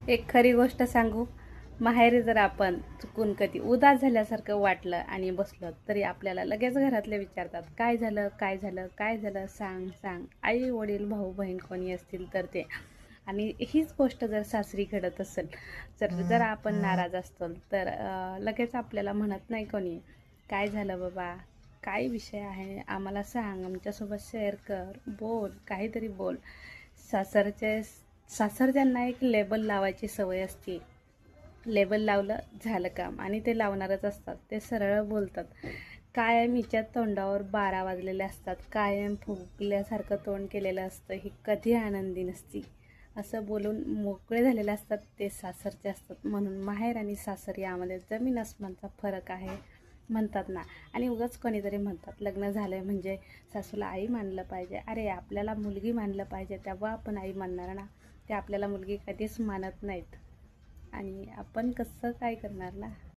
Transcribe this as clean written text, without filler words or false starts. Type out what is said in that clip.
एक खरी गोष्ट सांगू. माहेरी जर आपण चुकून कधी उदास झाल्यासारखं वाटलं आणि बसलो तरी आपल्याला लगेच घरातले विचारतात, काय झालं, काय झालं, काय झालं, सांग सांग. आई वडील भाऊ बहीण कोणी असतील तर ते. आणि हीच गोष्ट जर सासरी घडत असेल, जर आपण नाराज असतो तर लगेच आपल्याला म्हणत नाही कोणी, काय झालं बाबा, काय विषय आहे आम्हाला सांग, आमच्यासोबत शेअर कर, बोल, काहीतरी बोल. सासरचे सासरच्यांना एक लेबल लावायची सवय असते. लेबल लावलं झालं काम, आणि ते लावणारच असतात. ते सरळ बोलतात. कायम हिच्या तोंडावर 12 वाजलेले असतात, कायम फुगल्यासारखं तोंड केलेलं असतं, ही कधी आनंदी नसती, असं बोलून मोकळे झालेले असतात ते सासरचे असतात. म्हणून माहेर आणि सासर यामध्ये जमीन आसमानचा फरक आहे म्हणतात ना. आणि उगाच कोणीतरी म्हणतात, लग्न झालं म्हणजे सासूला आई मानलं पाहिजे. अरे आपल्याला मुलगी मानलं पाहिजे, तेव्हा आपण आई मानणार ना. ते आपल्याला मुलगी कधीच मानत नाहीत, आणि आपण कसं काय करणार ना.